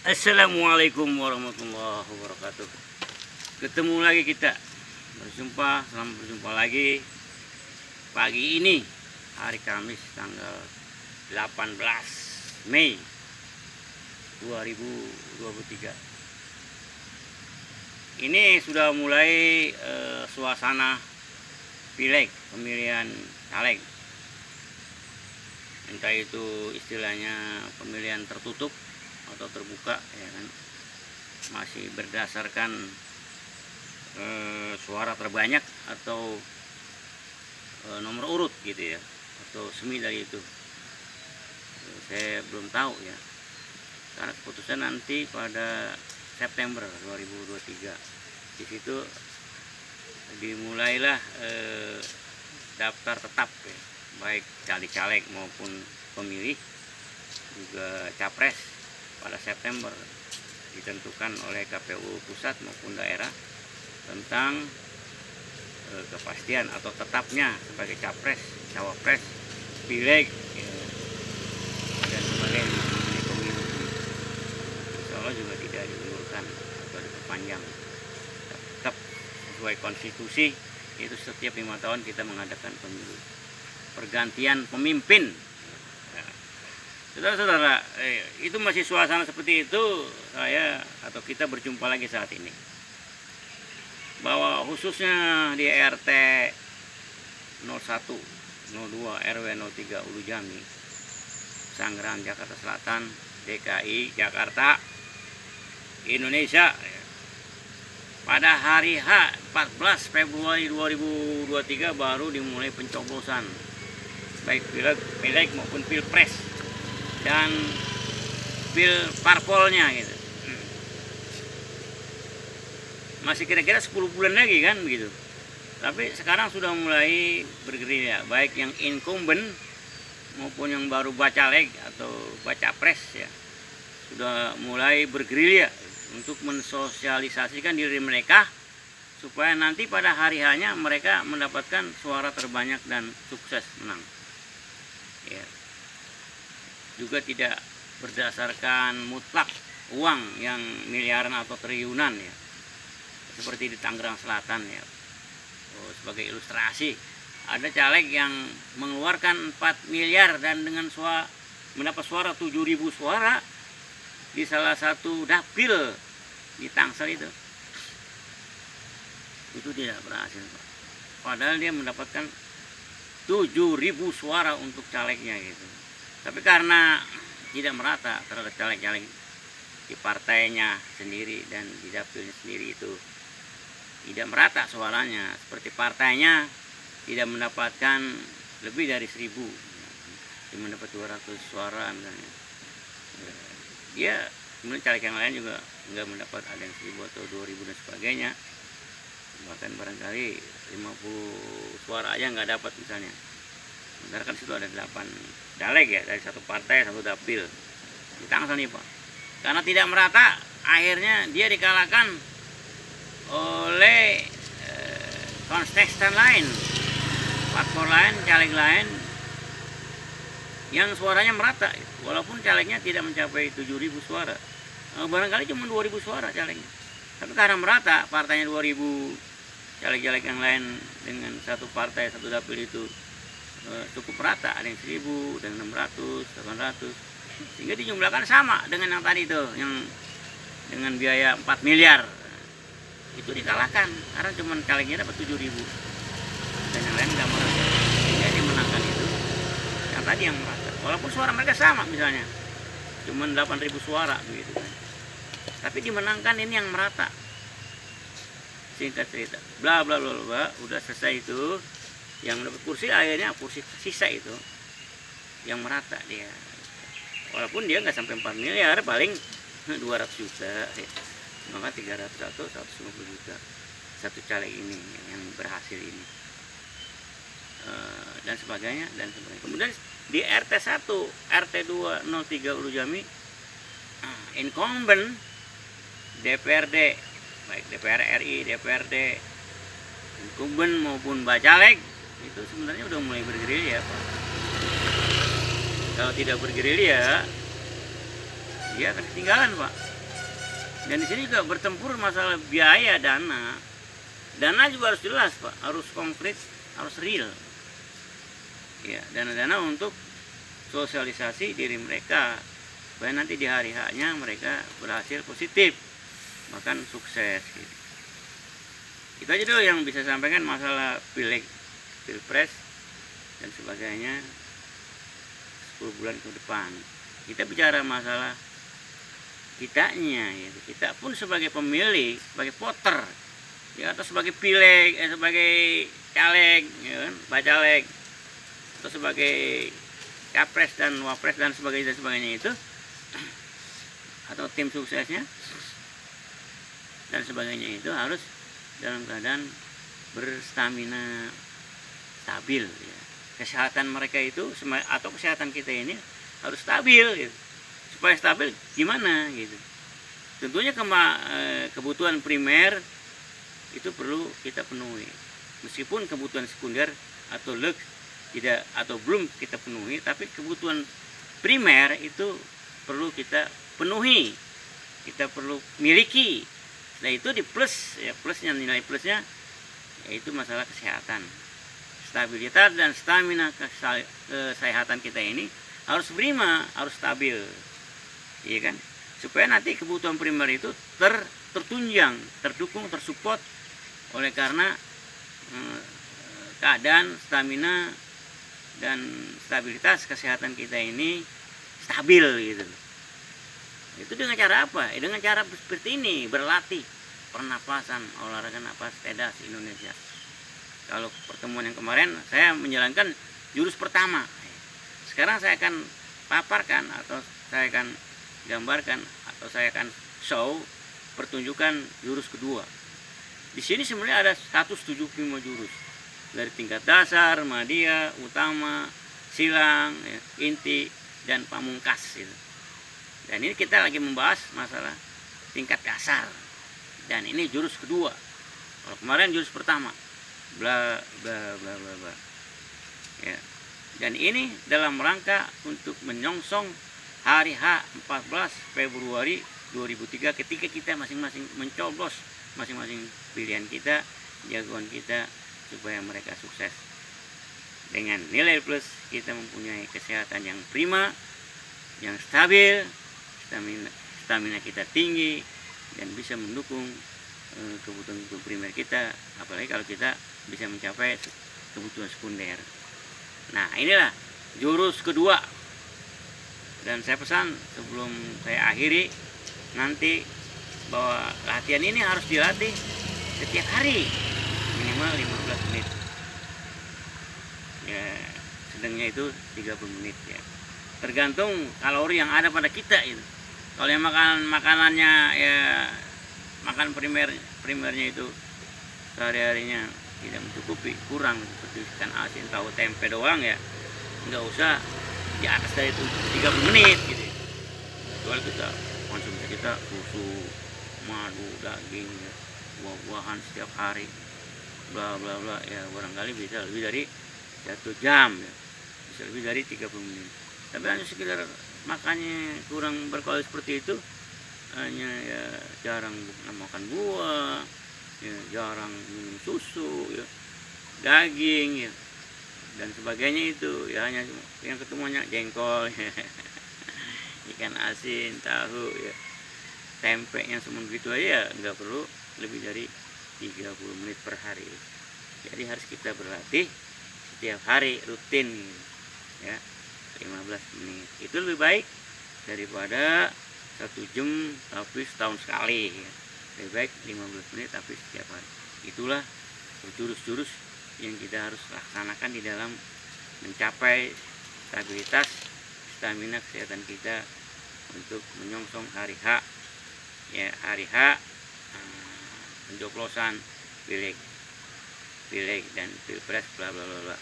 Assalamualaikum warahmatullahi wabarakatuh. Ketemu lagi kita, selamat berjumpa lagi pagi ini, hari Kamis tanggal 18 Mei 2023. Ini sudah mulai suasana pileg, pemilihan caleg. Entah itu istilahnya pemilihan tertutup atau terbuka, ya kan, masih berdasarkan suara terbanyak atau nomor urut gitu ya, atau semi dari itu. Saya belum tahu ya, karena keputusan nanti pada September 2023. Di situ dimulailah daftar tetap ya, baik caleg-caleg maupun pemilih, juga capres pada September ditentukan oleh KPU pusat maupun daerah tentang kepastian atau tetapnya sebagai capres, cawapres, pileg ya, dan sebagainya mengenai pemilu. Insya Allah juga tidak diundurkan atau diperpanjang, tetap sesuai konstitusi, itu setiap 5 tahun kita mengadakan pemilu, pergantian pemimpin. Saudara-saudara, itu masih suasana seperti itu. Saya atau kita berjumpa lagi saat ini, bahwa khususnya di RT 01, 02, RW 03 Ulu Jami, Sanggeran, Jakarta Selatan, DKI Jakarta, Indonesia, pada hari H 14 Februari 2023 baru dimulai pencoblosan baik pileg maupun pilpres dan pil parpolnya gitu. Masih kira-kira 10 bulan lagi kan begitu. Tapi sekarang sudah mulai bergerilya, baik yang incumbent maupun yang baru bacaleg atau baca pres ya, sudah mulai bergerilya untuk mensosialisasikan diri mereka supaya nanti pada hari hanya mereka mendapatkan suara terbanyak dan sukses menang. Ya. Juga tidak berdasarkan mutlak uang yang miliaran atau triliunan ya, seperti di Tangerang Selatan ya. Sebagai ilustrasi, ada caleg yang mengeluarkan 4 miliar dan dengan mendapat suara 7.000 suara di salah satu dapil di Tangsel itu tidak berhasil, Pak. Padahal dia mendapatkan 7.000 suara untuk calegnya gitu. Tapi karena tidak merata terhadap caleg-caleg di partainya sendiri dan di dapilnya sendiri, itu tidak merata suaranya. Seperti partainya tidak mendapatkan lebih dari 1.000, cuma mendapat 200 suara misalnya. Ya, kemudian caleg yang lain juga nggak mendapat, ada yang 1.000 atau 2.000 dan sebagainya. Bahkan barangkali 50 suara aja nggak dapat misalnya. Sementara kan situ ada 8 caleg ya, dari satu partai, satu dapil di Tangsel nih, Pak. Karena tidak merata, akhirnya dia dikalahkan oleh kontestan lain, parpol lain, caleg lain yang suaranya merata, walaupun calegnya tidak mencapai 7.000 suara. Barangkali cuma 2.000 suara calegnya, tapi karena merata partainya 2.000, caleg-caleg yang lain dengan satu partai, satu dapil itu cukup rata, ada yang 1.000 dan 600, 800, sehingga dijumlahkan sama dengan yang tadi itu, yang dengan biaya 4 miliar itu dikalahkan karena cuma calegnya dapat 7.000 dan yang lain nggak merata, sehingga dimenangkan itu yang tadi yang merata, walaupun suara mereka sama misalnya cuma 8.000 suara begitu kan, tapi dimenangkan ini yang merata. Singkat cerita, bla bla bla bla, udah selesai itu. Yang dapat kursi akhirnya kursi sisa itu yang merata dia, walaupun dia nggak sampai 4 miliar, paling 200 juta ya. Maka 300 atau 150 juta satu caleg ini yang berhasil ini, dan sebagainya dan sebagainya. Kemudian di RT 1, RT 2, 03 Ulu Jami, incumbent DPRD, baik DPR RI, DPRD, incumbent maupun bacaleg, itu sebenarnya udah mulai bergerilya, Pak. Kalau tidak bergerilya, dia akan ketinggalan, Pak. Dan di sini juga bertempur masalah biaya dana. Dana juga harus jelas, Pak, harus konkret, harus real. Ya, dana-dana untuk sosialisasi diri mereka supaya nanti di hari haknya mereka berhasil positif, bahkan sukses gitu. Itu aja dulu yang bisa sampaikan masalah pileg, pilpres dan sebagainya 10 bulan ke depan. Kita bicara masalah kitanya, gitu. Kita pun sebagai pemilih, sebagai voter, ya, atau sebagai pileg, sebagai caleg, ya kan, bacaleg, atau sebagai capres dan wapres dan sebagainya itu, atau tim suksesnya dan sebagainya itu harus dalam keadaan berstamina stabil, ya. Kesehatan mereka itu atau kesehatan kita ini harus stabil, gitu. Supaya stabil gimana gitu. Tentunya kebutuhan primer itu perlu kita penuhi. Meskipun kebutuhan sekunder atau tidak atau belum kita penuhi, tapi kebutuhan primer itu perlu kita penuhi. Kita perlu miliki. Nah, itu di plus, ya, plusnya, nilai plusnya yaitu masalah kesehatan. Stabilitas dan stamina kesehatan kita ini harus prima, harus stabil. Iya kan? Supaya nanti kebutuhan primer itu tertunjang, terdukung, tersupport oleh karena keadaan stamina dan stabilitas kesehatan kita ini stabil gitu. Itu dengan cara apa? Dengan cara seperti ini, berlatih pernapasan, olahraga napas tedas Indonesia. Kalau pertemuan yang kemarin saya menjalankan jurus pertama. Sekarang saya akan paparkan atau saya akan gambarkan atau saya akan show pertunjukan jurus kedua. Di sini sebenarnya ada 175 jurus dari tingkat dasar, madya, utama, silang, ya, inti dan pamungkas gitu. Dan ini kita lagi membahas masalah tingkat dasar. Dan ini jurus kedua. Kalau kemarin jurus pertama, bla bla bla bla bla. Ya. Dan ini dalam rangka untuk menyongsong hari H 14 Februari 2003 ketika kita masing-masing mencoblos masing-masing pilihan kita, jagoan kita supaya mereka sukses. Dengan nilai plus kita mempunyai kesehatan yang prima, yang stabil, stamina kita tinggi dan bisa mendukung kebutuhan primer kita, apalagi kalau kita bisa mencapai kebutuhan sekunder. Nah, inilah jurus kedua. Dan saya pesan sebelum saya akhiri nanti bahwa latihan ini harus dilatih setiap hari minimal 15 menit. Ya, sedangnya itu 30 menit ya. Tergantung kalori yang ada pada kita itu. Kalau yang makanannya ya makan primernya itu sehari-harinya tidak mencukupi, kurang seperti ikan asin, tahu, tempe doang ya, nggak usah di atas dari itu 30 menit gitu. Kecuali kita konsumsi kita susu, madu, daging, ya, buah-buahan setiap hari, bla bla bla ya, barangkali bisa lebih dari 1 jam ya, bisa lebih dari 30 menit. Tapi hanya sekedar makannya kurang berkualitas seperti itu, hanya ya jarang makan buah, ya, jarang minum susu, ya, daging, ya, dan sebagainya itu ya, hanya yang ketemunya jengkol, ya, ikan asin, tahu, ya, tempe yang semuanya gitu aja ya, nggak perlu lebih dari 30 menit per hari. Jadi harus kita berlatih setiap hari rutin ya, 15 menit. Itu lebih baik daripada 1 jam tapi setahun sekali ya. Lebih baik 15 menit tapi setiap hari. Itulah jurus-jurus yang kita harus laksanakan di dalam mencapai stabilitas stamina kesehatan kita untuk menyongsong hari H ya, hari H pencoblosan pileg dan pilpres bla bla bla.